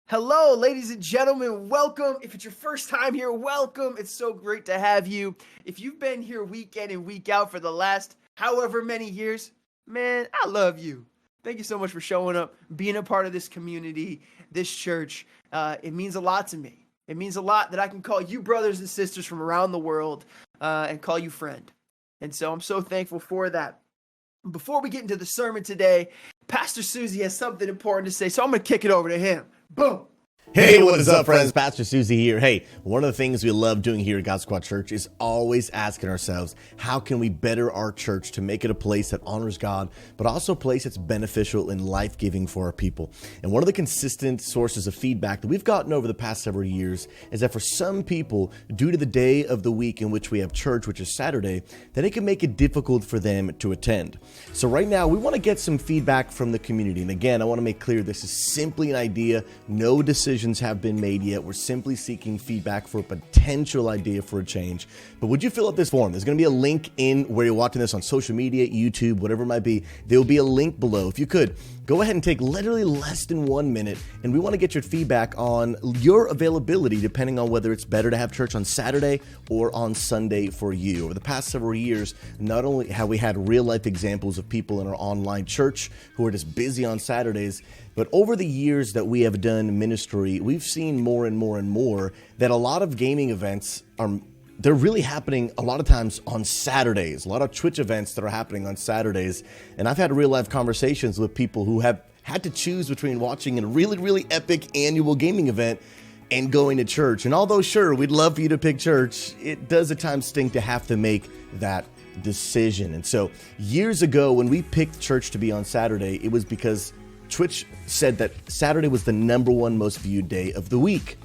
Hello, ladies and gentlemen. Welcome. If it's your first time here, welcome. It's so great to have you. If you've been here week in and week out for the last however many years, man, I love you. Thank you so much for showing up, being a part of this community, this church. It means a lot to me. It means a lot that I can call you brothers and sisters from around the world and call you friend. And so I'm so thankful for that. Before we get into the sermon today, Pastor Susie has something important to say, so I'm going to kick it over to him. Boom. Hey, what is up, friends? Pastor Susie here. Hey, one of the things we love doing here at God Squad Church is always asking ourselves, how can we better our church to make it a place that honors God, but also a place that's beneficial and life-giving for our people? And one of the consistent sources of feedback that we've gotten over the past several years is that for some people, due to the day of the week in which we have church, which is Saturday, that it can make it difficult for them to attend. So right now, we want to get some feedback from the community. And again, I want to make clear this is simply an idea, no decisions have been made yet. We're simply seeking feedback for a potential idea for a change. But would you fill out this form? There's going to be a link in where you're watching this on social media, YouTube, whatever it might be. There will be a link below. If you could, go ahead and take literally less than 1 minute. And we want to get your feedback on your availability, depending on whether it's better to have church on Saturday or on Sunday for you. Over the past several years, not only have we had real life examples of people in our online church who are just busy on Saturdays, but over the years that we have done ministry, we've seen more and more and more that a lot of gaming events they're really happening a lot of times on Saturdays, a lot of Twitch events that are happening on Saturdays. And I've had real life conversations with people who have had to choose between watching a really, really epic annual gaming event and going to church. And although sure, we'd love for you to pick church, it does at times stink to have to make that decision. And so years ago, when we picked church to be on Saturday, it was because Twitch said that Saturday was the #1 most viewed day of the week.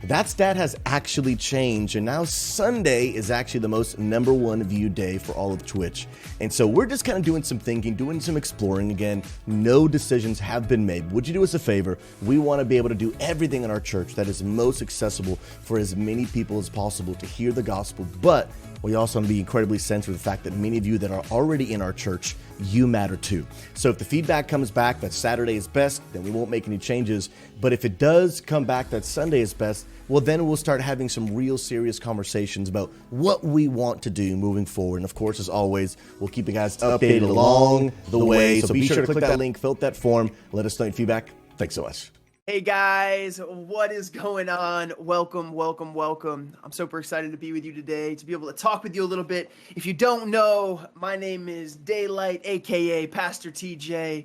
That stat has actually changed, and now Sunday is actually the most #1 viewed day for all of Twitch. And so we're just kind of doing some thinking, doing some exploring. Again, no decisions have been made. Would you do us a favor? We want to be able to do everything in our church that is most accessible for as many people as possible to hear the gospel, but we also want to be incredibly sensitive to the fact that many of you that are already in our church, you matter too. So if the feedback comes back that Saturday is best, then we won't make any changes. But if it does come back that Sunday is best, well, then we'll start having some real serious conversations about what we want to do moving forward. And of course, as always, we'll keep you guys updated along the way. So be sure to click that link, fill out that form, let us know your feedback. Thanks so much. Hey guys, what is going on? Welcome, welcome, welcome. I'm super excited to be with you today, to be able to talk with you a little bit. If you don't know, my name is Daylight, aka Pastor TJ.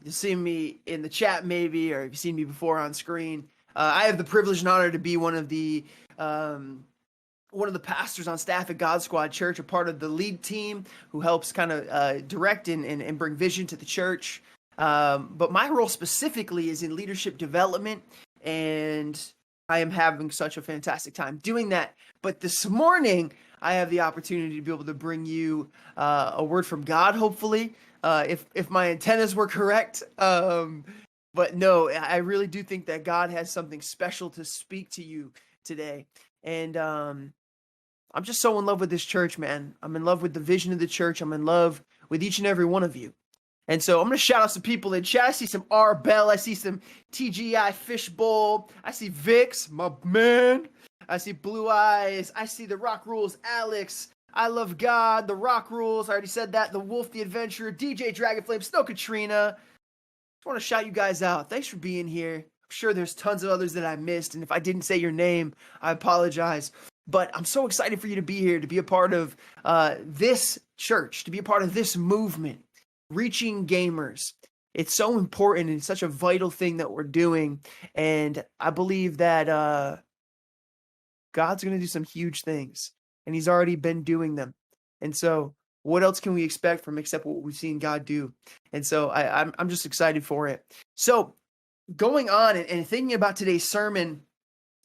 You've seen me in the chat maybe, or you've seen me before on screen. I have the privilege and honor to be one of the pastors on staff at God Squad Church, a part of the lead team who helps kind of direct and bring vision to the church. But my role specifically is in leadership development, and I am having such a fantastic time doing that. But this morning, I have the opportunity to be able to bring you a word from God, hopefully, if my antennas were correct. But no, I really do think that God has something special to speak to you today. And I'm just so in love with this church, man. I'm in love with the vision of the church. I'm in love with each and every one of you. And so I'm going to shout out some people in chat. I see some R. Bell. I see some TGI Fishbowl. I see Vix, my man. I see Blue Eyes. I see The Rock Rules, Alex. I Love God, The Rock Rules. I already said that. The Wolf, The Adventurer, DJ Dragonflame, Snow Katrina. Just want to shout you guys out. Thanks for being here. I'm sure there's tons of others that I missed. And if I didn't say your name, I apologize. But I'm so excited for you to be here, to be a part of this church, to be a part of this movement. Reaching gamers. It's so important and such a vital thing that we're doing. And I believe that God's going to do some huge things, and he's already been doing them. And so what else can we expect from except what we've seen God do? And so I'm just excited for it. So going on and thinking about today's sermon,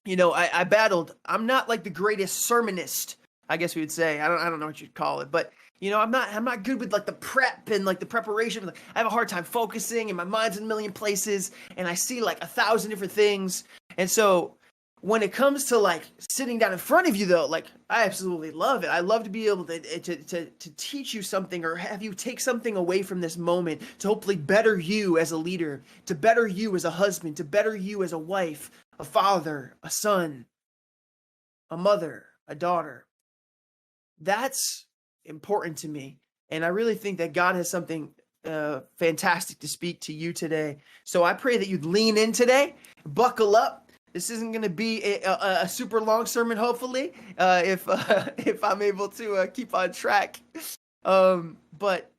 you know, I battled. I'm not like the greatest sermonist, I guess we would say. I don't know what you'd call it, but you know, I'm not good with like the prep and like the preparation. I have a hard time focusing, and my mind's in a million places, and I see like 1,000 different things. And so when it comes to like sitting down in front of you though, like I absolutely love it. I love to be able to teach you something or have you take something away from this moment to hopefully better you as a leader, to better you as a husband, to better you as a wife, a father, a son, a mother, a daughter. That's important to me. And I really think that God has something fantastic to speak to you today. So I pray that you'd lean in today, buckle up. This isn't going to be a super long sermon, hopefully, if I'm able to keep on track. But,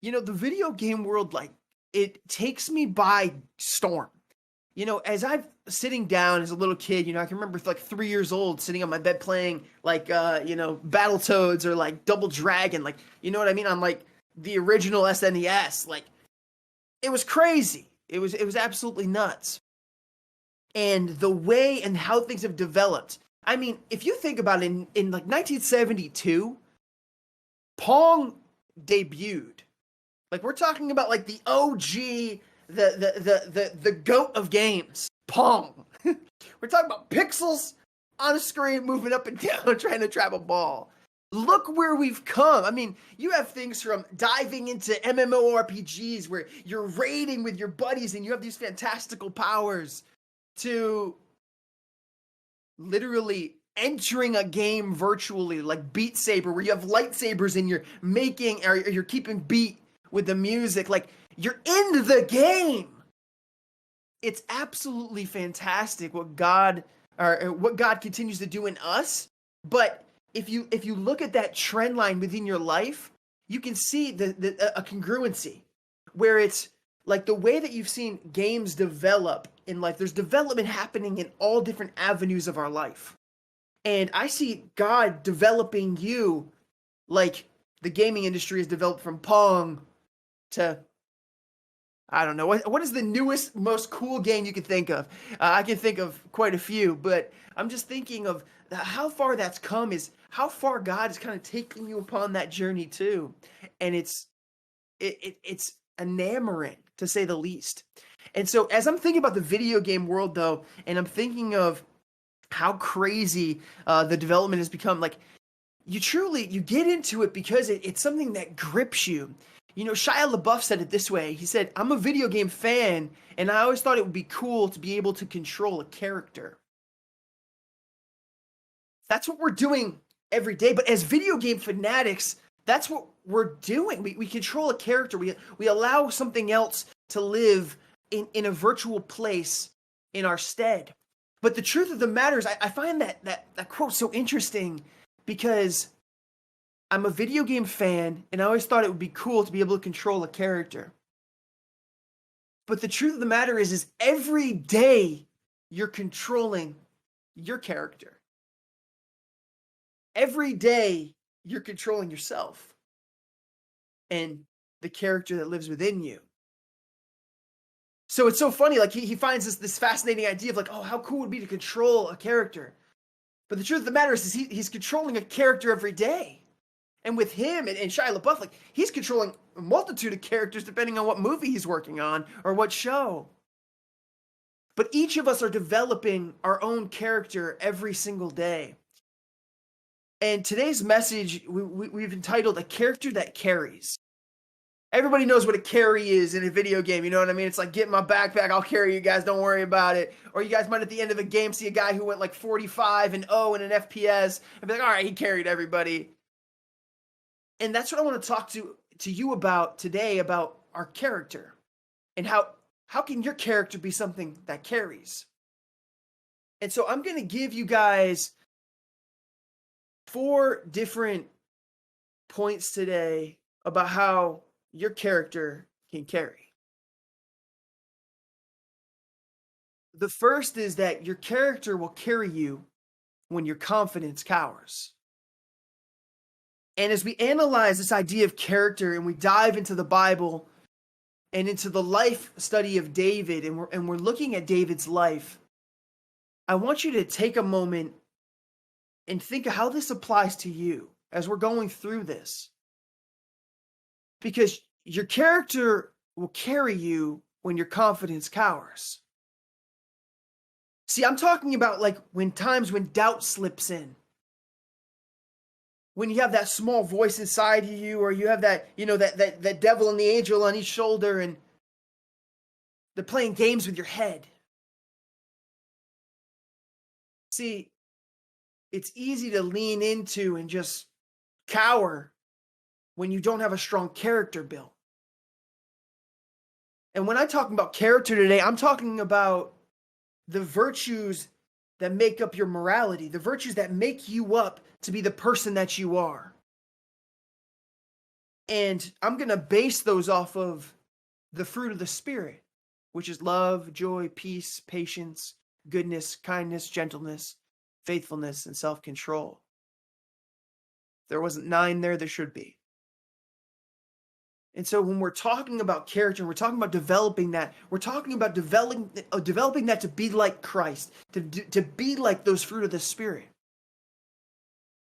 you know, the video game world, like, it takes me by storm. You know, as I'm sitting down as a little kid, you know, I can remember like 3 years old sitting on my bed playing like, you know, Battletoads or like Double Dragon, like, you know what I mean? On like the original SNES, like it was crazy. It was absolutely nuts. And the way and how things have developed. I mean, if you think about it, in like 1972, Pong debuted. Like we're talking about like the OG, the goat of games, Pong. We're talking about pixels on a screen moving up and down trying to trap a ball. Look where we've come. I mean, you have things from diving into MMORPGs where you're raiding with your buddies and you have these fantastical powers to literally entering a game virtually like Beat Saber where you have lightsabers and you're making or you're keeping beat with the music. Like you're in the game. It's absolutely fantastic what God continues to do in us. But if you look at that trend line within your life, you can see a congruency where it's like the way that you've seen games develop in life. There's development happening in all different avenues of our life. And I see God developing you like the gaming industry has developed from Pong to, I don't know, what is the newest, most cool game you can think of? I can think of quite a few, but I'm just thinking of how far that's come is how far God is kind of taking you upon that journey too. And it's enamoring to say the least. And so as I'm thinking about the video game world though, and I'm thinking of how crazy the development has become, like you get into it because it's something that grips you. You know, Shia LaBeouf said it this way. He said, I'm a video game fan, and I always thought it would be cool to be able to control a character. That's what we're doing every day. But as video game fanatics, that's what we're doing. We control a character. We allow something else to live in a virtual place in our stead. But the truth of the matter is, I find that quote so interesting because I'm a video game fan, and I always thought it would be cool to be able to control a character. But the truth of the matter is every day you're controlling your character. Every day you're controlling yourself and the character that lives within you. So it's so funny, like he finds this fascinating idea of like, oh, how cool would it be to control a character? But the truth of the matter is he's controlling a character every day. And with him and Shia LaBeouf, like he's controlling a multitude of characters depending on what movie he's working on or what show. But each of us are developing our own character every single day. And today's message, we've entitled A Character That Carries. Everybody knows what a carry is in a video game, you know what I mean? It's like, get in my backpack, I'll carry you guys, don't worry about it. Or you guys might at the end of a game see a guy who went like 45-0 in an FPS and be like, all right, he carried everybody. And that's what I want to talk to you about today, about our character. And how can your character be something that carries? And so I'm going to give you guys 4 different points today about how your character can carry. The first is that your character will carry you when your confidence cowers. And as we analyze this idea of character and we dive into the Bible and into the life study of David, and we're looking at David's life, I want you to take a moment and think of how this applies to you as we're going through this. Because your character will carry you when your confidence cowers. See, I'm talking about like when doubt slips in. When you have that small voice inside of you, or you have that, that devil and the angel on each shoulder, and they're playing games with your head. See, it's easy to lean into and just cower when you don't have a strong character built. And when I'm talking about character today, I'm talking about the virtues that make up your morality, the virtues that make you up to be the person that you are. And I'm going to base those off of the fruit of the Spirit, which is love, joy, peace, patience, goodness, kindness, gentleness, faithfulness, and self-control. If there wasn't 9 there, there should be. And so when we're talking about character, we're talking about developing that, we're talking about developing that to be like Christ, to be like those fruit of the Spirit.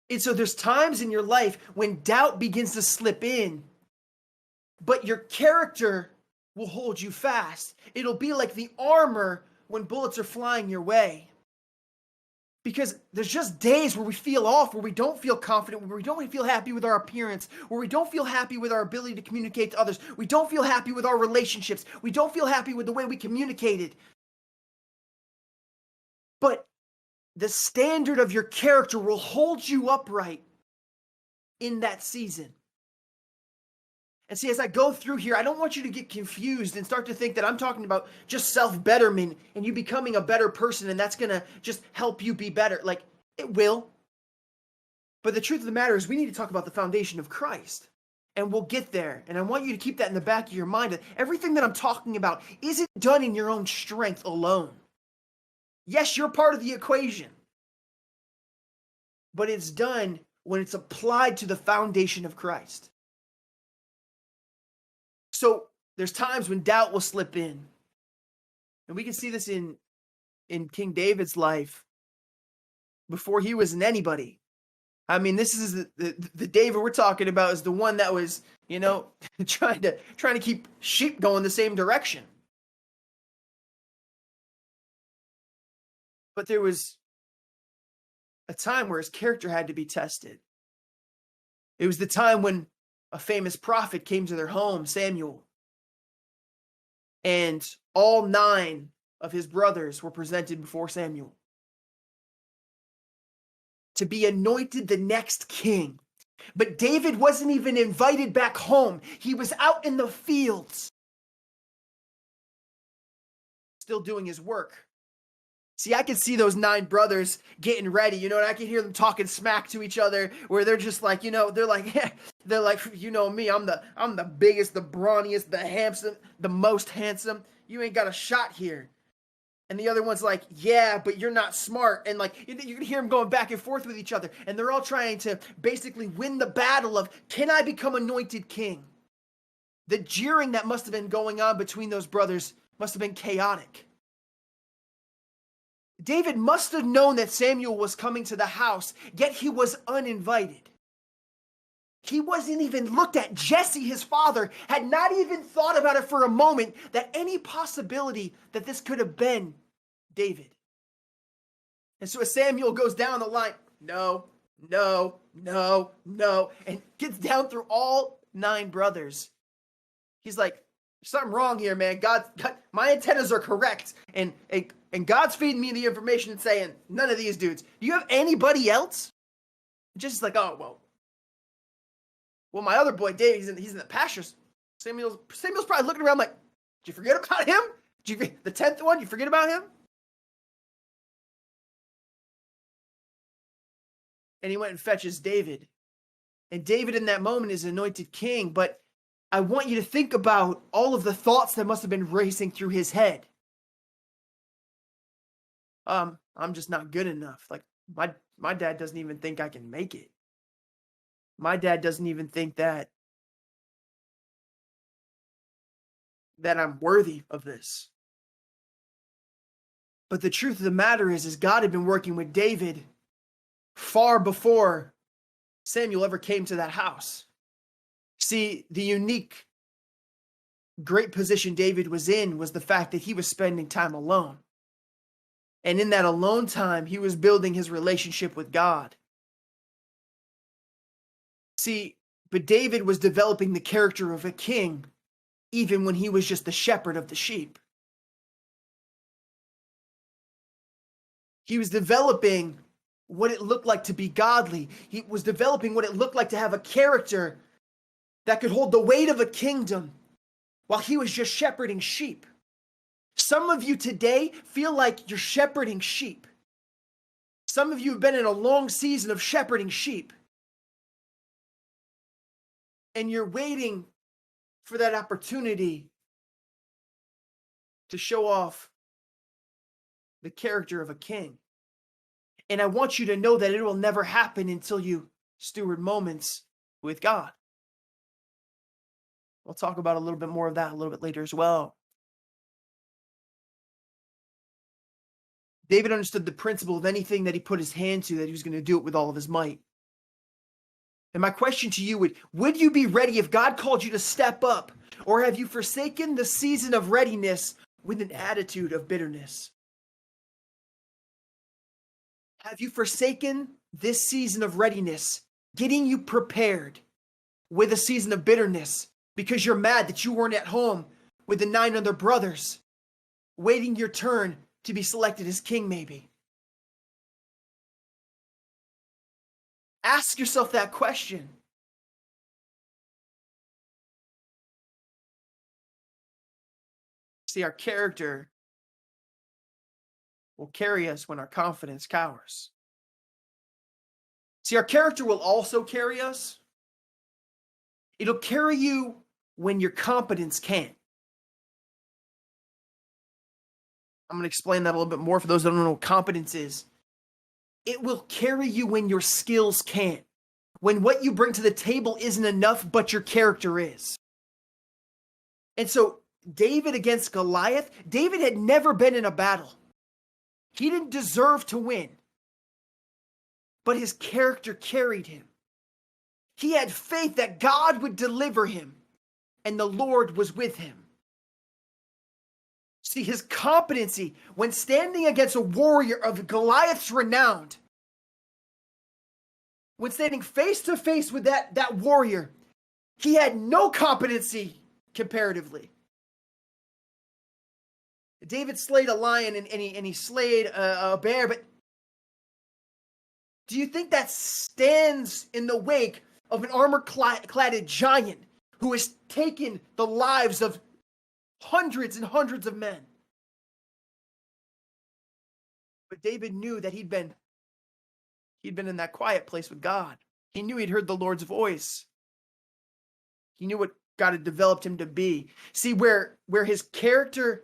And so there's times in your life when doubt begins to slip in, but your character will hold you fast. It'll be like the armor when bullets are flying your way. Because there's just days where we feel off, where we don't feel confident, where we don't feel happy with our appearance, where we don't feel happy with our ability to communicate to others. We don't feel happy with our relationships. We don't feel happy with the way we communicated. But the standard of your character will hold you upright in that season. And see, as I go through here, I don't want you to get confused and start to think that I'm talking about just self-betterment and you becoming a better person and that's going to just help you be better. Like, it will. But the truth of the matter is we need to talk about the foundation of Christ. And we'll get there. And I want you to keep that in the back of your mind. That everything that I'm talking about isn't done in your own strength alone. Yes, you're part of the equation. But it's done when it's applied to the foundation of Christ. So there's times when doubt will slip in. And we can see this in King David's life before he was in anybody. I mean, this is the David we're talking about is the one that was, trying to keep sheep going the same direction. But there was a time where his character had to be tested. It was the time when a famous prophet came to their home, Samuel. And all 9 of his brothers were presented before Samuel to be anointed the next king. But David wasn't even invited back home. He was out in the fields, still doing his work. See, I can see those 9 brothers getting ready, and I can hear them talking smack to each other, where they're just like, they're like, me, I'm the biggest, the brawniest, the handsome, the most handsome. You ain't got a shot here. And the other one's like, yeah, but you're not smart. And like, you can hear them going back and forth with each other. And they're all trying to basically win the battle of, can I become anointed king? The jeering that must have been going on between those brothers must have been chaotic. David must have known that Samuel was coming to the house, yet he was uninvited. He wasn't even looked at. Jesse, his father, had not even thought about it for a moment that any possibility that this could have been David. And so as Samuel goes down the line, no, and gets down through all 9 brothers, he's like, there's something wrong here, man. God, my antennas are correct. And God's feeding me the information and saying, none of these dudes. Do you have anybody else? Just like, oh, well, my other boy, Dave, he's in the pastures. Samuel's probably looking around like, did you forget about him? The 10th one, you forget about him? And he went and fetches David. And David in that moment is anointed king. But I want you to think about all of the thoughts that must have been racing through his head. I'm just not good enough. Like, my dad doesn't even think I can make it. My dad doesn't even think that I'm worthy of this. But the truth of the matter is God had been working with David far before Samuel ever came to that house. See, the unique, great position David was in was the fact that he was spending time alone. And in that alone time, he was building his relationship with God. See, but David was developing the character of a king, even when he was just the shepherd of the sheep. He was developing what it looked like to be godly. He was developing what it looked like to have a character that could hold the weight of a kingdom while he was just shepherding sheep. Some of you today feel like you're shepherding sheep. Some of you have been in a long season of shepherding sheep. And you're waiting for that opportunity to show off the character of a king. And I want you to know that it will never happen until you steward moments with God. We'll talk about a little bit more of that a little bit later as well. David understood the principle of anything that he put his hand to, that he was going to do it with all of his might. And my question to you would you be ready if God called you to step up? Or have you forsaken the season of readiness with an attitude of bitterness? Have you forsaken this season of readiness, getting you prepared, with a season of bitterness because you're mad that you weren't at home with the 9 other brothers, waiting your turn to be selected as king maybe? Ask yourself that question. See, our character will carry us when our confidence cowers. See, our character will also carry us. It'll carry you when your competence can't. I'm going to explain that a little bit more for those that don't know what competence is. It will carry you when your skills can't. When what you bring to the table isn't enough, but your character is. And so, David against Goliath, David had never been in a battle. He didn't deserve to win. But his character carried him. He had faith that God would deliver him, and the Lord was with him. See, his competency when standing against a warrior of Goliath's renown, when standing face to face with that warrior, he had no competency comparatively. David slayed a lion and he slayed a bear, but do you think that stands in the wake of an armor-cladded giant who has taken the lives of hundreds and hundreds of men? But David knew that he'd been in that quiet place with God. He knew he'd heard the Lord's voice. He knew what God had developed him to be. See, where his character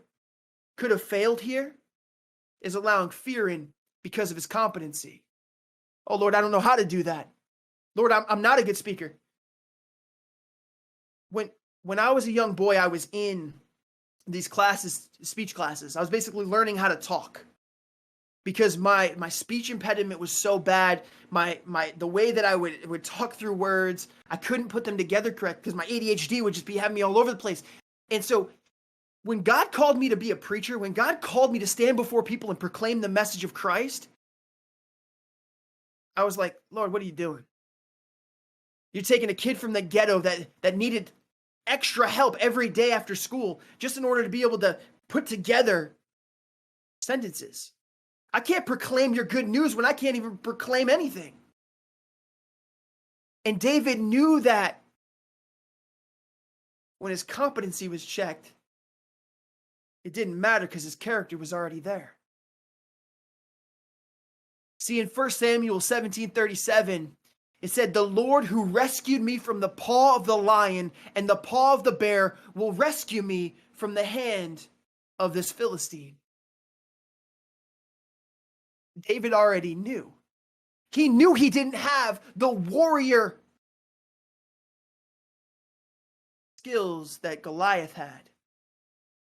could have failed here is allowing fear in because of his competency. Oh, Lord, I don't know how to do that. Lord, I'm not a good speaker. When I was a young boy, I was in these classes, speech classes. I was basically learning how to talk because my speech impediment was so bad. The way that I would talk through words, I couldn't put them together correct because my ADHD would just be having me all over the place. And so when God called me to be a preacher, when God called me to stand before people and proclaim the message of Christ, I was like, Lord, what are you doing? You're taking a kid from the ghetto that needed extra help every day after school just in order to be able to put together sentences. I can't proclaim your good news when I can't even proclaim anything. And David knew that when his competency was checked, it didn't matter because his character was already there. See, in 1 Samuel 17:37, it said, "The Lord who rescued me from the paw of the lion and the paw of the bear will rescue me from the hand of this Philistine." David already knew. He knew he didn't have the warrior skills that Goliath had.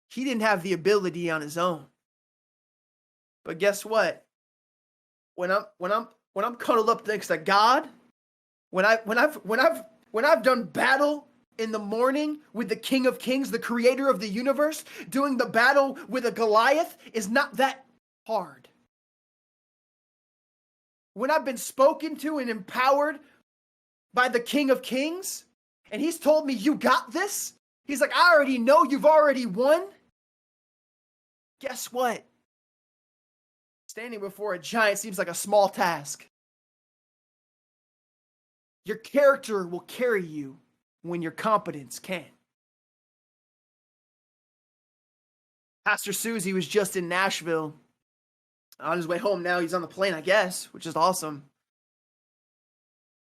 He didn't have the ability on his own. But guess what? When I'm cuddled up next to God, when I've done battle in the morning with the King of Kings, the creator of the universe, doing the battle with a Goliath is not that hard. when I've been spoken to and empowered by the King of Kings, and he's told me, you got this? He's like, I already know you've already won. Guess what? Standing before a giant seems like a small task. Your character will carry you when your competence can't. Pastor Susie was just in Nashville. On his way home now, he's on the plane, I guess, which is awesome.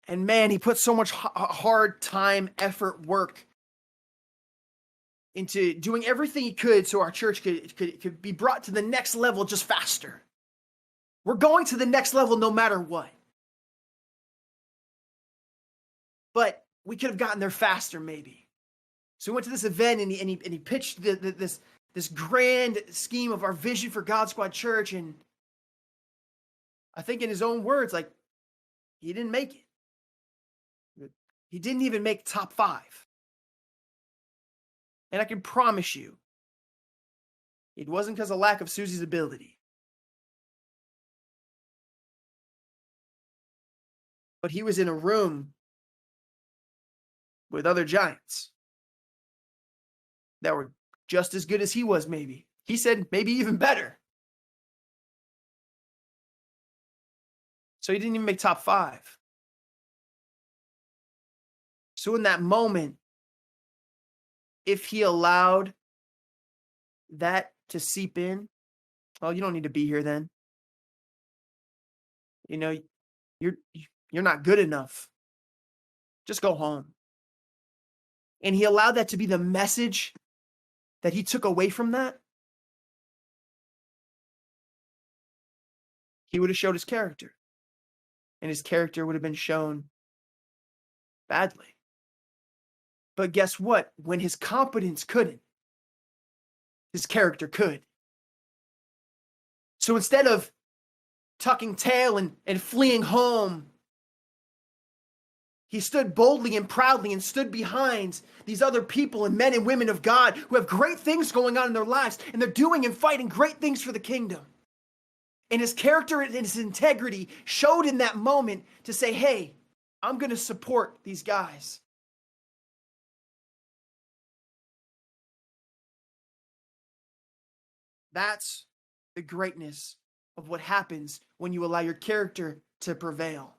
And man, he put so much hard time, effort, work into doing everything he could so our church could be brought to the next level just faster. We're going to the next level no matter what. But we could have gotten there faster, maybe. So we went to this event and he pitched this grand scheme of our vision for God Squad Church, and I think in his own words, like, he didn't make it. He didn't even make top 5. And I can promise you, it wasn't because of lack of Susie's ability. But he was in a room with other giants that were just as good as he was, maybe. He said maybe even better. So he didn't even make top 5. So in that moment, if he allowed that to seep in, well, you don't need to be here then. You know, you're not good enough. Just go home. And he allowed that to be the message that he took away from that. He would have showed his character. And his character would have been shown badly. But guess what? When his competence couldn't, his character could. So instead of tucking tail and fleeing home, he stood boldly and proudly and stood behind these other people and men and women of God who have great things going on in their lives, and they're doing and fighting great things for the kingdom. And his character and his integrity showed in that moment to say, hey, I'm going to support these guys. That's the greatness of what happens when you allow your character to prevail.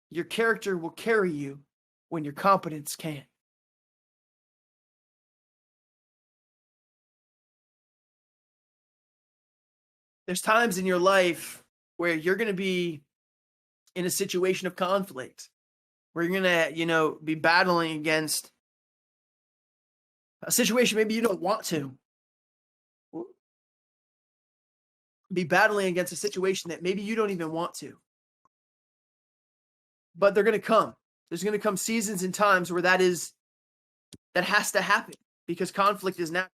Your character will carry you when your competence can't. There's times in your life where you're going to be in a situation of conflict, where you're going to, be battling against a situation maybe you don't want to. Be battling against a situation that maybe you don't even want to. But they're going to come. There's going to come seasons and times where that has to happen, because conflict is natural.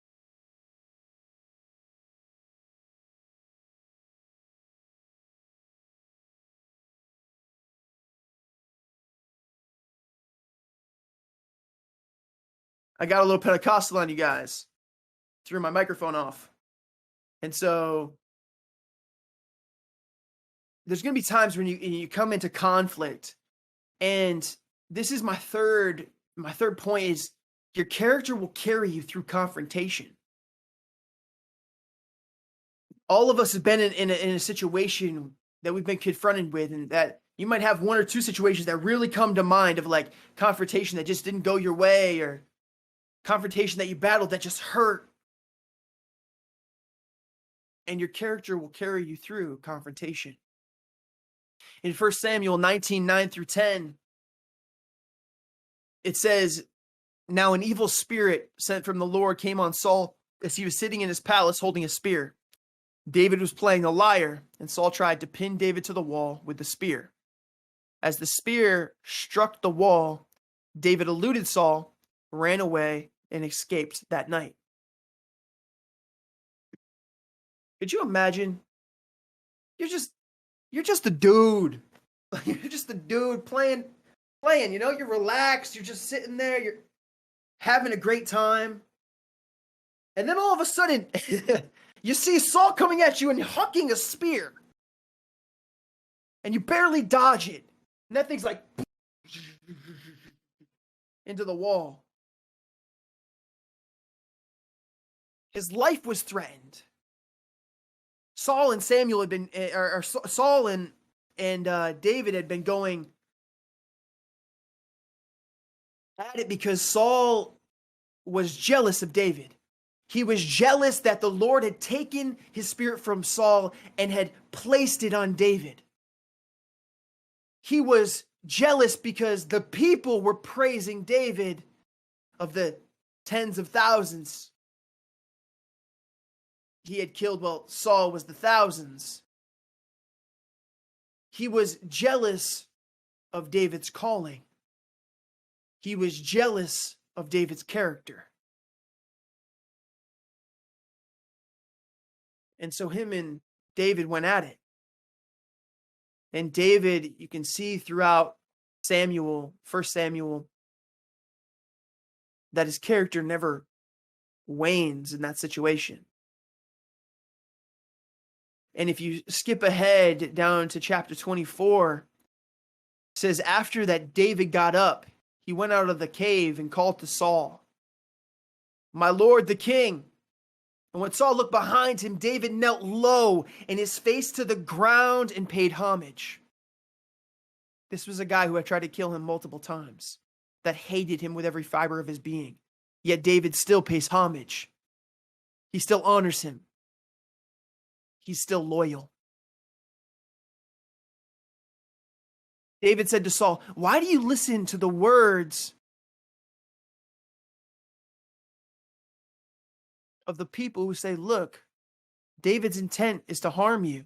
I got a little Pentecostal on you guys. Threw my microphone off. And so there's going to be times when you come into conflict. And this is my third point is your character will carry you through confrontation. All of us have been in a situation that we've been confronted with, and that you might have one or two situations that really come to mind of like confrontation that just didn't go your way, or confrontation that you battled that just hurt. And your character will carry you through confrontation. In 1 Samuel 19, 9 through 10, it says, now an evil spirit sent from the Lord came on Saul as he was sitting in his palace holding a spear. David was playing a lyre, and Saul tried to pin David to the wall with the spear. As the spear struck the wall, David eluded Saul, ran away, and escaped that night. Could you imagine? You're just a dude. You're just a dude playing, you're relaxed, you're just sitting there, you're having a great time. And then all of a sudden, you see Saul coming at you and hucking a spear. and you barely dodge it. And that thing's like into the wall. His life was threatened. Saul and Samuel had been, or Saul and David had been going at it because Saul was jealous of David. He was jealous that the Lord had taken his spirit from Saul and had placed it on David. He was jealous because the people were praising David of the tens of thousands he had killed, while Saul was the thousands. He was jealous of David's calling. He was jealous of David's character. And so him and David went at it. And David, you can see throughout Samuel, 1 Samuel, that his character never wanes in that situation. And if you skip ahead down to chapter 24, it says, after that David got up, he went out of the cave and called to Saul, "My lord the king." And when Saul looked behind him, David knelt low and his face to the ground and paid homage. This was a guy who had tried to kill him multiple times, that hated him with every fiber of his being. Yet David still pays homage. He still honors him. He's still loyal. David said to Saul, "Why do you listen to the words of the people who say, 'Look, David's intent is to harm you'?"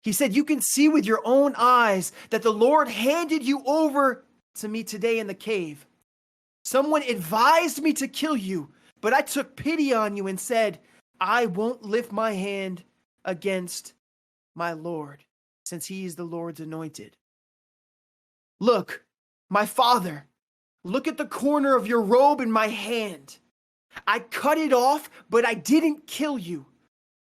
He said, "You can see with your own eyes that the Lord handed you over to me today in the cave. Someone advised me to kill you, but I took pity on you and said, I won't lift my hand against my Lord, since he is the Lord's anointed. Look, my father, look at the corner of your robe in my hand. I cut it off, but I didn't kill you.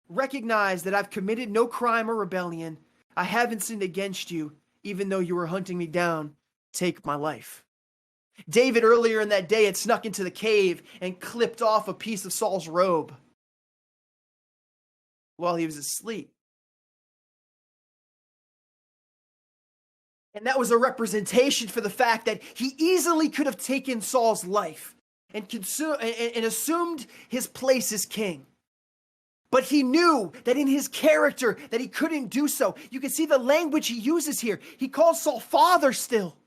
Recognize that I've committed no crime or rebellion. I haven't sinned against you, even though you were hunting me down. Take my life." David earlier in that day had snuck into the cave and clipped off a piece of Saul's robe while he was asleep. And that was a representation for the fact that he easily could have taken Saul's life and assumed his place as king. But he knew that in his character that he couldn't do so. You can see the language he uses here. He calls Saul father still.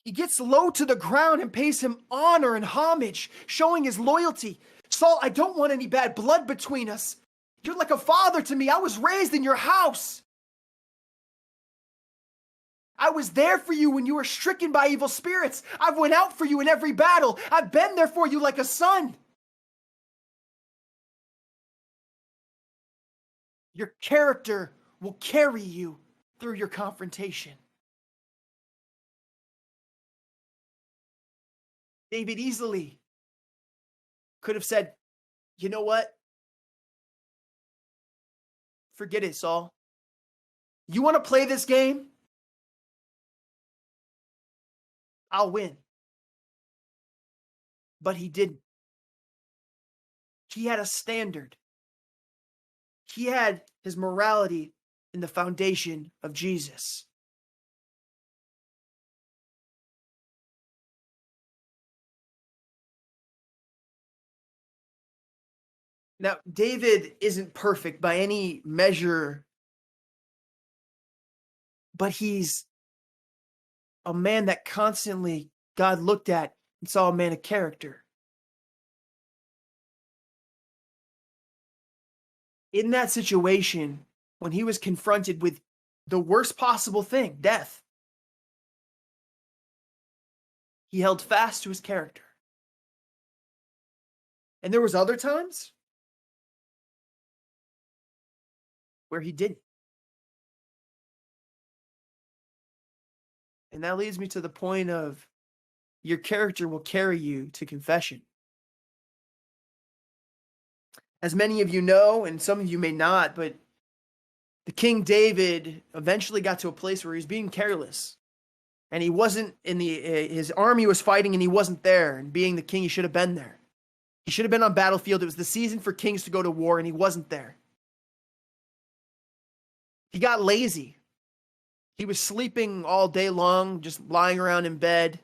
He gets low to the ground and pays him honor and homage, showing his loyalty. "Saul, I don't want any bad blood between us. You're like a father to me. I was raised in your house. I was there for you when you were stricken by evil spirits. I've went out for you in every battle. I've been there for you like a son. Your character will carry you through your confrontation." David easily could have said, "You know what? Forget it, Saul. You want to play this game? I'll win." But he didn't. He had a standard. He had his morality in the foundation of Jesus. Now, David isn't perfect by any measure, but he's a man that constantly God looked at and saw a man of character. In that situation, when he was confronted with the worst possible thing, death, he held fast to his character. And there was other times where he didn't. And that leads me to the point of your character will carry you to confession. As many of you know, and some of you may not, but The King David eventually got to a place where he was being careless. And he wasn't in his army was fighting and he wasn't there. And being the king, he should have been there. He should have been on battlefield. It was the season for kings to go to war and he wasn't there. He got lazy. He was sleeping all day long, just lying around in bed.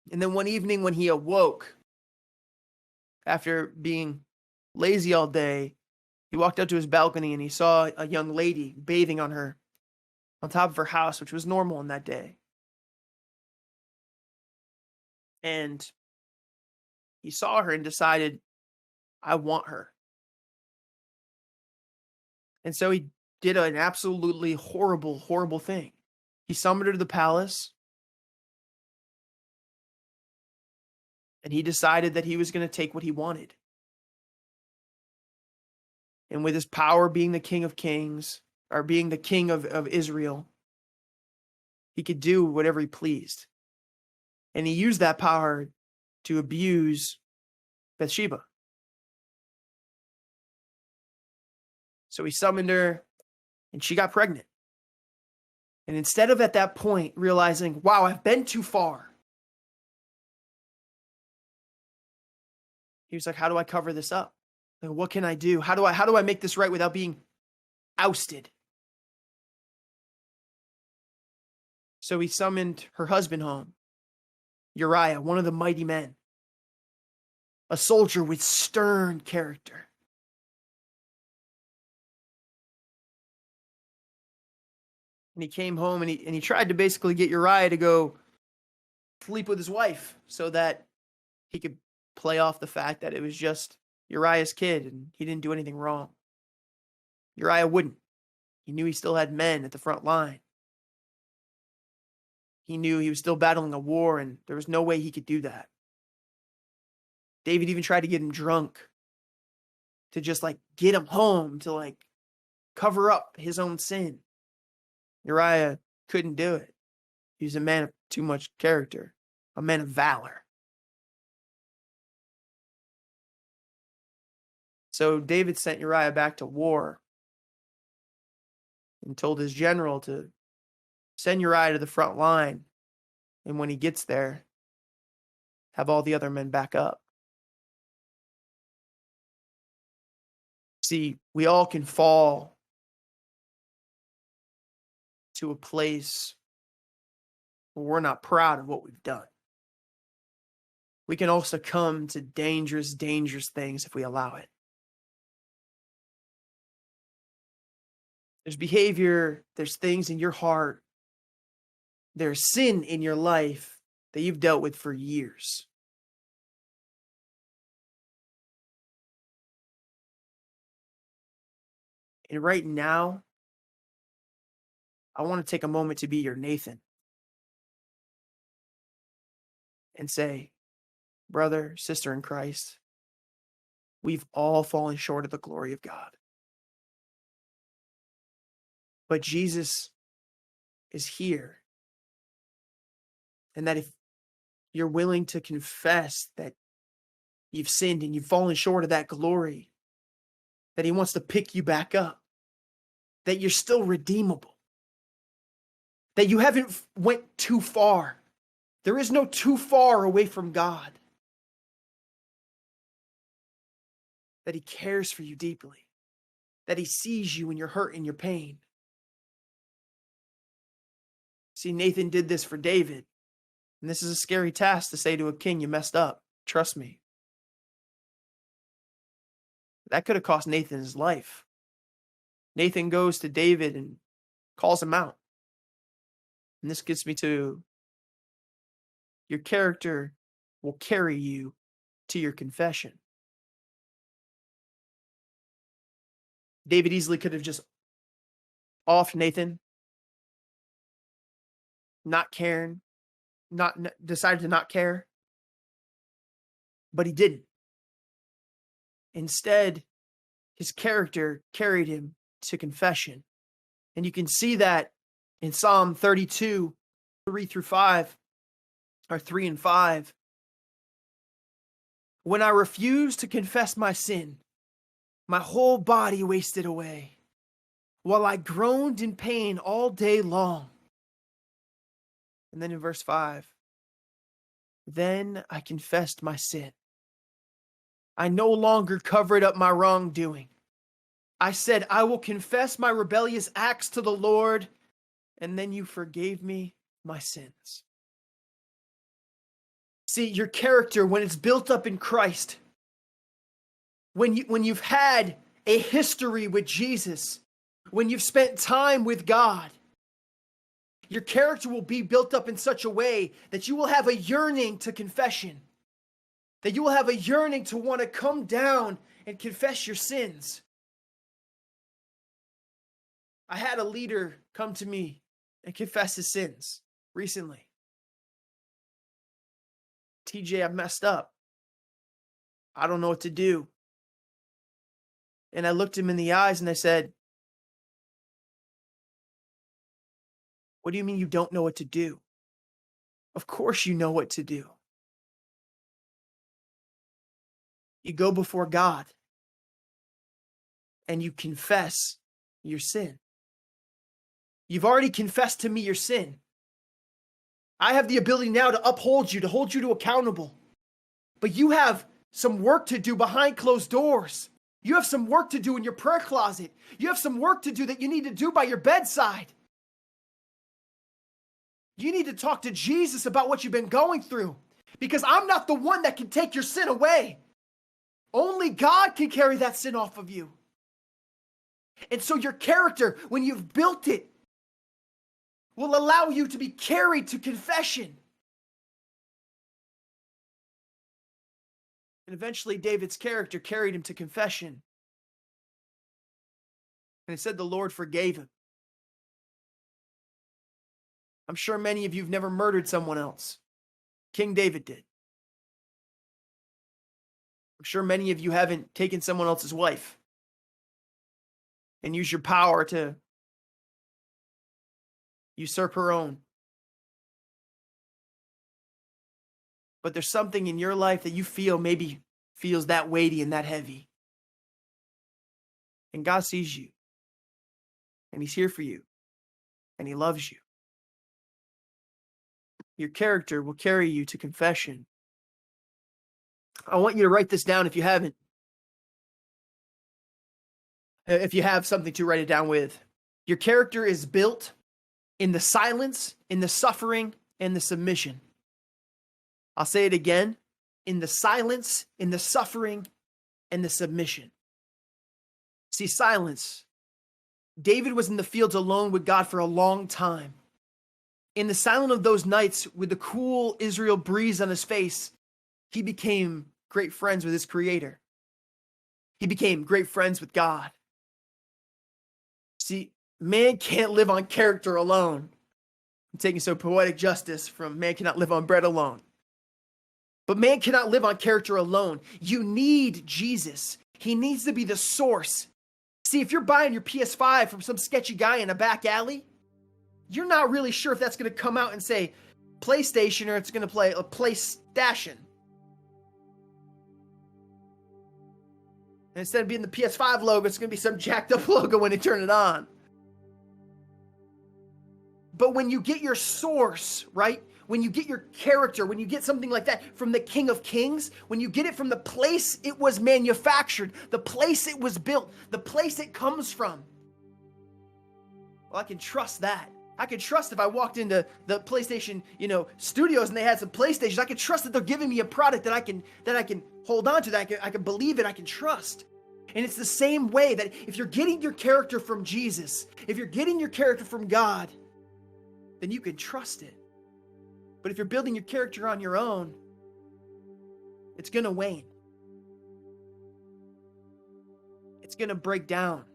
And then one evening when he awoke, after being lazy all day, he walked out to his balcony and he saw a young lady bathing on top of her house, which was normal on that day. And he saw her and decided, I want her. And so he did an absolutely horrible, horrible thing. He summoned her to the palace. And he decided that he was going to take what he wanted. And with his power being the king of kings, or being the king of Israel, he could do whatever he pleased. And he used that power to abuse Bathsheba. So he summoned her, and she got pregnant. And instead of at that point realizing, wow, I've been too far, he was like, how do I cover this up? Like, what can I do? How do I make this right without being ousted? So he summoned her husband home, Uriah, one of the mighty men, a soldier with stern character. And he came home and he tried to basically get Uriah to go sleep with his wife so that he could play off the fact that it was just Uriah's kid and he didn't do anything wrong. Uriah wouldn't. He knew he still had men at the front line. He knew he was still battling a war and there was no way he could do that. David even tried to get him drunk to just get him home to cover up his own sin. Uriah couldn't do it. He was a man of too much character, a man of valor. So David sent Uriah back to war and told his general to send Uriah to the front line. And when he gets there, have all the other men back up. See, we all can fall to a place where we're not proud of what we've done. We can also come to dangerous, dangerous things if we allow it. There's behavior, there's things in your heart, there's sin in your life that you've dealt with for years. And right now, I want to take a moment to be your Nathan and say, brother, sister in Christ, we've all fallen short of the glory of God. But Jesus is here. And that if you're willing to confess that you've sinned and you've fallen short of that glory, that he wants to pick you back up, that you're still redeemable, that you haven't went too far. There is no too far away from God. That he cares for you deeply, that he sees you in your hurt and your pain. See, Nathan did this for David. And this is a scary task to say to a king, you messed up. Trust me. That could have cost Nathan his life. Nathan goes to David and calls him out. And this gets me to your character will carry you to your confession. David easily could have just offed Nathan, not caring, decided to not care. But he didn't. Instead, his character carried him to confession. And you can see that in Psalm 32, 3 through 5, or 3 and 5. When I refuse to confess my sin, My whole body wasted away, while I groaned in pain all day long. And then in verse 5, then I confessed my sin. I no longer covered up my wrongdoing. I said, I will confess my rebellious acts to the Lord, and then you forgave me my sins. See, your character, when it's built up in Christ, when you've had a history with Jesus, when you've spent time with God, your character will be built up in such a way that you will have a yearning to confession, that you will have a yearning to want to come down and confess your sins. I had a leader come to me and confess his sins recently. TJ, I've messed up. I don't know what to do. And I looked him in the eyes and I said, what do you mean you don't know what to do? Of course you know what to do. You go before God and you confess your sin. You've already confessed to me your sin. I have the ability now to uphold you, to hold you to accountable. But you have some work to do behind closed doors. You have some work to do in your prayer closet. You have some work to do that you need to do by your bedside. You need to talk to Jesus about what you've been going through, because I'm not the one that can take your sin away. Only God can carry that sin off of you. And so your character, when you've built it, will allow you to be carried to confession. And eventually David's character carried him to confession. And it said the Lord forgave him. I'm sure many of you have never murdered someone else. King David did. I'm sure many of you haven't taken someone else's wife and used your power to usurp her own. But there's something in your life that you feel maybe feels that weighty and that heavy. And God sees you. And He's here for you. And He loves you. Your character will carry you to confession. I want you to write this down if you haven't. If you have something to write it down with. Your character is built in the silence, in the suffering, and the submission. I'll say it again. In the silence, in the suffering, and the submission. See, silence. David was in the fields alone with God for a long time. In the silence of those nights, with the cool Israel breeze on his face, he became great friends with his Creator. He became great friends with God. See, man can't live on character alone. I'm taking some poetic justice from man cannot live on bread alone. But man cannot live on character alone. You need Jesus. He needs to be the source. See, if you're buying your PS5 from some sketchy guy in a back alley, you're not really sure if that's going to come out and say PlayStation or it's going to play a PlayStation. And instead of being the PS5 logo, it's going to be some jacked up logo when they turn it on. But when you get your source, right? When you get your character, when you get something like that from the King of Kings, when you get it from the place it was manufactured, the place it was built, the place it comes from, well, I can trust that. I can trust if I walked into the PlayStation, studios and they had some PlayStations, I can trust that they're giving me a product that I can hold on to, that I can believe it, I can trust. And it's the same way that if you're getting your character from Jesus, if you're getting your character from God, then you can trust it. But if you're building your character on your own, it's going to wane. It's going to break down.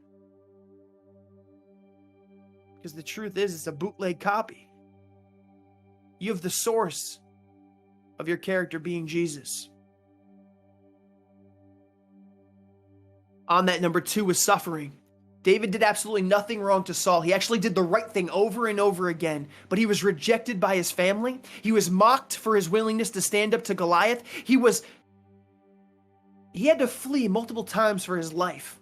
Because the truth is, it's a bootleg copy. You have the source of your character being Jesus. On that, number 2 was suffering. David did absolutely nothing wrong to Saul. He actually did the right thing over and over again, but he was rejected by his family. He was mocked for his willingness to stand up to Goliath. He had to flee multiple times for his life.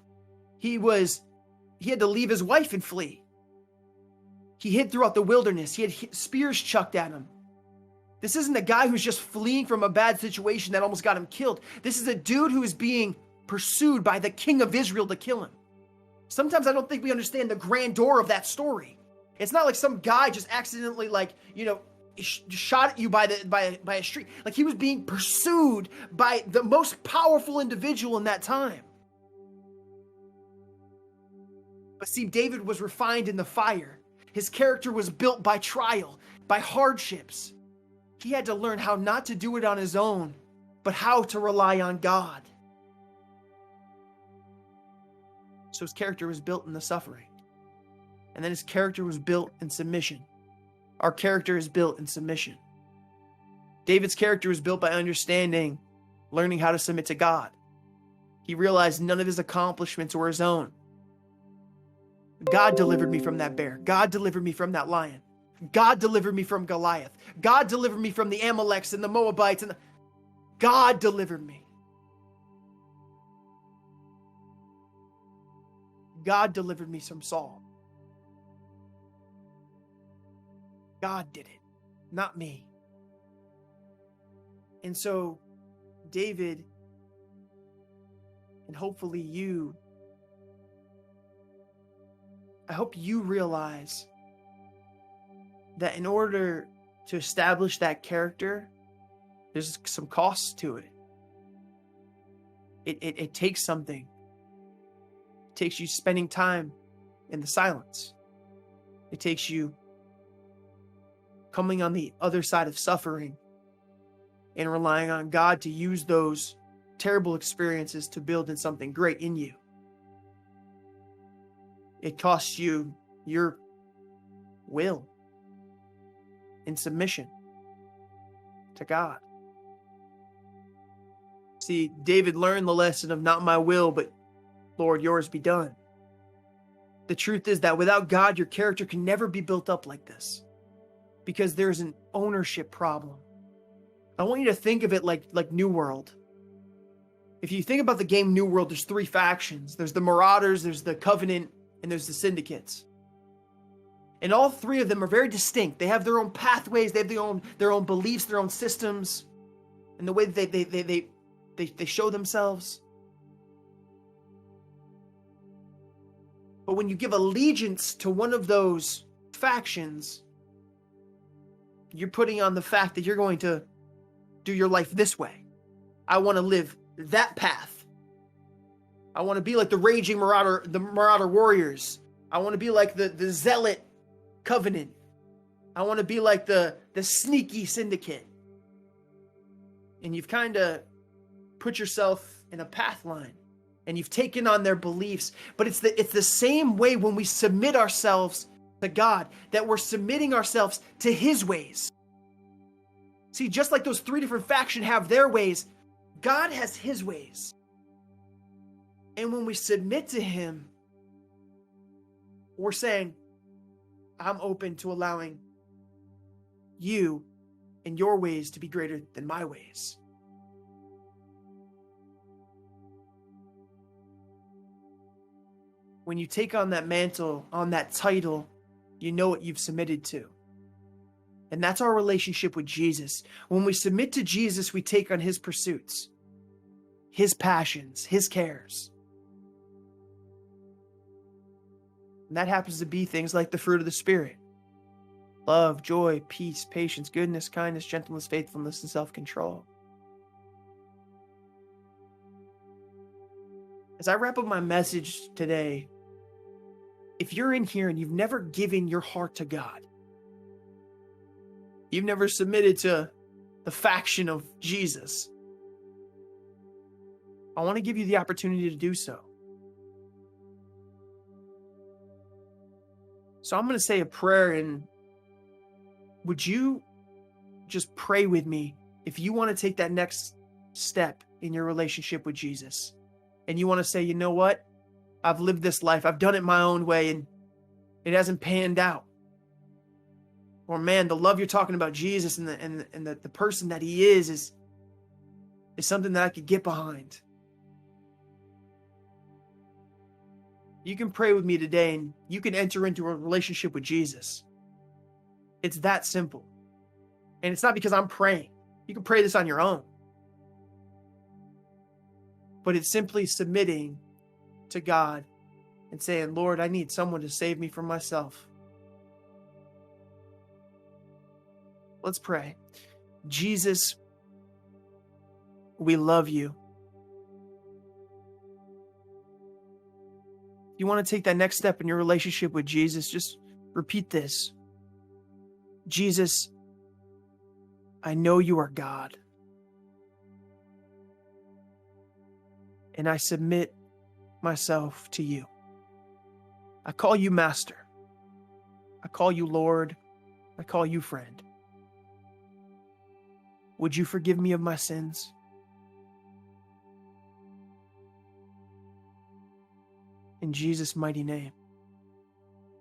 He had to leave his wife and flee. He hid throughout the wilderness. He had spears chucked at him. This isn't a guy who's just fleeing from a bad situation that almost got him killed. This is a dude who is being pursued by the king of Israel to kill him. Sometimes I don't think we understand the grandeur of that story. It's not like some guy just accidentally, shot at you by a street. Like, he was being pursued by the most powerful individual in that time. But see, David was refined in the fire. His character was built by trial, by hardships. He had to learn how not to do it on his own, but how to rely on God. So his character was built in the suffering. And then his character was built in submission. Our character is built in submission. David's character was built by understanding, learning how to submit to God. He realized none of his accomplishments were his own. God delivered me from that bear. God delivered me from that lion. God delivered me from Goliath. God delivered me from the Amaleks and the Moabites. God delivered me. God delivered me from Saul. God did it, not me. And so David, and hopefully you, I hope you realize that in order to establish that character, there's some costs to it. It takes something. It takes you spending time in the silence. It takes you coming on the other side of suffering and relying on God to use those terrible experiences to build in something great in you. It costs you your will in submission to God. See, David learned the lesson of not my will, but Lord, yours be done. The truth is that without God, your character can never be built up like this, because there's an ownership problem. I want you to think of it like New World. If you think about the game New World, there's three factions. There's the Marauders, there's the Covenant, and there's the Syndicates. And all three of them are very distinct. They have their own pathways, they have their own beliefs, their own systems, and the way that they show themselves. But when you give allegiance to one of those factions, you're putting on the fact that you're going to do your life this way. I want to live that path. I want to be like the raging Marauder, the Marauder warriors. I want to be like the zealot Covenant. I want to be like the sneaky Syndicate. And you've kind of put yourself in a path line, and you've taken on their beliefs. But it's the same way when we submit ourselves to God, that we're submitting ourselves to His ways. See, just like those three different factions have their ways, God has His ways. And when we submit to Him, we're saying, I'm open to allowing you and your ways to be greater than my ways. When you take on that mantle, on that title, you know what you've submitted to. And that's our relationship with Jesus. When we submit to Jesus, we take on His pursuits, His passions, His cares. And that happens to be things like the fruit of the Spirit: love, joy, peace, patience, goodness, kindness, gentleness, faithfulness, and self-control. As I wrap up my message today, if you're in here and you've never given your heart to God, you've never submitted to the faction of Jesus, I want to give you the opportunity to do so. So I'm going to say a prayer, and would you just pray with me if you want to take that next step in your relationship with Jesus, and you want to say, you know what? I've lived this life. I've done it my own way, and it hasn't panned out. Or man, the love you're talking about Jesus and the person that He is something that I could get behind. You can pray with me today and you can enter into a relationship with Jesus. It's that simple. And it's not because I'm praying. You can pray this on your own. But it's simply submitting to God and saying, Lord, I need someone to save me from myself. Let's pray. Jesus, we love you. If you want to take that next step in your relationship with Jesus, just repeat this. Jesus, I know you are God. And I submit myself to you. I call you Master. I call you Lord. I call you friend. Would you forgive me of my sins? In Jesus' mighty name,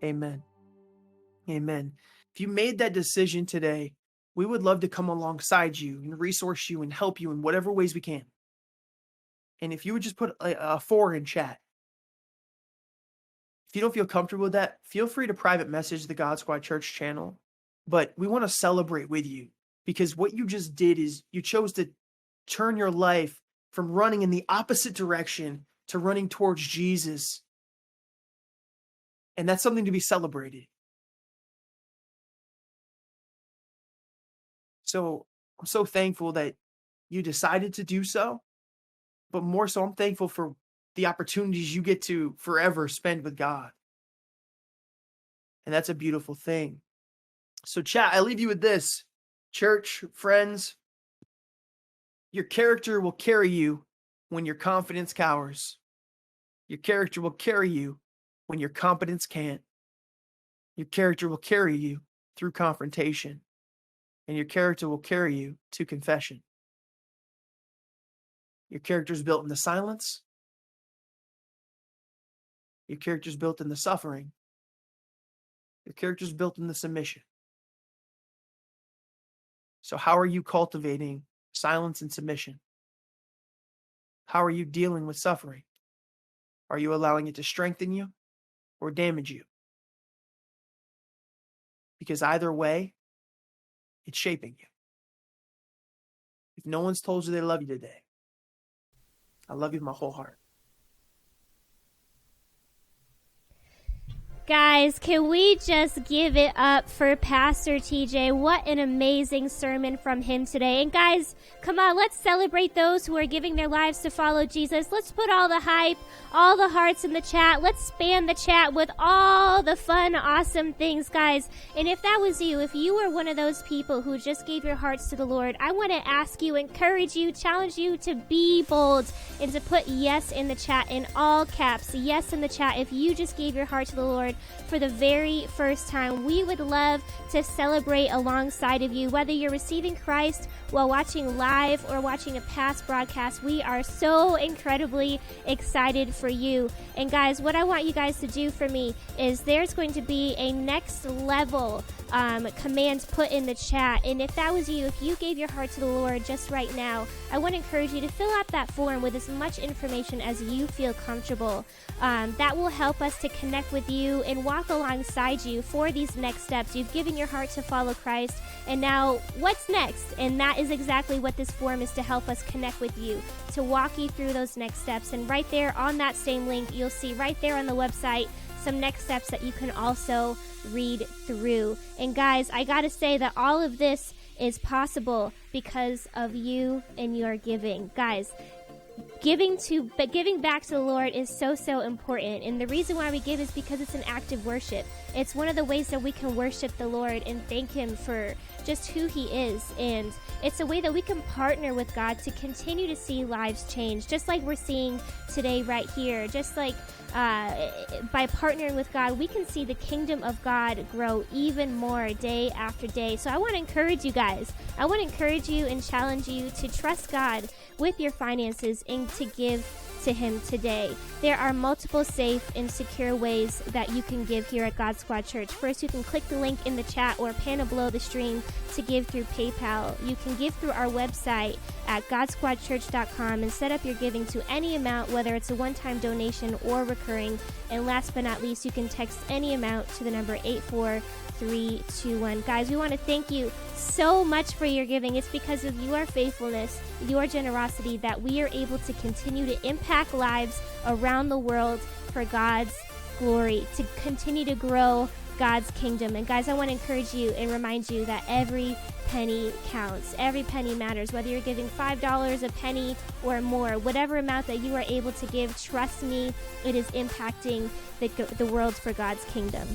amen. Amen. If you made that decision today, we would love to come alongside you and resource you and help you in whatever ways we can. And if you would just put a 4 in chat. If you don't feel comfortable with that, feel free to private message the God Squad Church channel. But we want to celebrate with you, because what you just did is you chose to turn your life from running in the opposite direction to running towards Jesus. And that's something to be celebrated. So I'm so thankful that you decided to do so. But more so, I'm thankful for the opportunities you get to forever spend with God. And that's a beautiful thing. So chat, I leave you with this. Church, friends, your character will carry you when your confidence cowers. Your character will carry you when your competence can't. Your character will carry you through confrontation. And your character will carry you to confession. Your character is built in the silence. Your character is built in the suffering. Your character is built in the submission. So how are you cultivating silence and submission? How are you dealing with suffering? Are you allowing it to strengthen you or damage you? Because either way, it's shaping you. If no one's told you they love you today, I love you with my whole heart. Guys, can we just give it up for Pastor TJ? What an amazing sermon from him today. And guys, come on, let's celebrate those who are giving their lives to follow Jesus. Let's put all the hype, all the hearts in the chat. Let's spam the chat with all the fun, awesome things, guys. And if that was you, if you were one of those people who just gave your hearts to the Lord, I want to ask you, encourage you, challenge you to be bold and to put yes in the chat in all caps. Yes in the chat if you just gave your heart to the Lord for the very first time. We would love to celebrate alongside of you, whether you're receiving Christ while watching live or watching a past broadcast. We are so incredibly excited for you. And guys, what I want you guys to do for me is there's going to be a next level command put in the chat. And if that was you, if you gave your heart to the Lord just right now, I want to encourage you to fill out that form with as much information as you feel comfortable. That will help us to connect with you and walk alongside you for these next steps. You've given your heart to follow Christ, and now what's next? And that is exactly what this form is, to help us connect with you, to walk you through those next steps. And right there on that same link, you'll see right there on the website some next steps that you can also read through. And guys, I gotta say that all of this is possible because of you and your giving. Guys, giving back to the Lord is so important. And the reason why we give is because it's an act of worship. It's one of the ways that we can worship the Lord and thank Him for just who He is. And it's a way that we can partner with God to continue to see lives change, just like we're seeing today right here. Just like by partnering with God, we can see the kingdom of God grow even more day after day. So I want to encourage you guys. I want to encourage you and challenge you to trust God with your finances and to give to him today. There are multiple safe and secure ways that you can give here at God Squad Church. First, you can click the link in the chat or panel below the stream to give through PayPal. You can give through our website at godsquadchurch.com and set up your giving to any amount, whether it's a one-time donation or recurring. And last but not least, you can text any amount to the number 84321. Guys, we want to thank you so much for your giving. It's because of your faithfulness, your generosity, that we are able to continue to impact lives around the world for God's glory, to continue to grow God's kingdom. And guys, I want to encourage you and remind you that every penny counts. Every penny matters. Whether you're giving $5, a penny, or more, whatever amount that you are able to give, trust me, it is impacting the world for God's kingdom.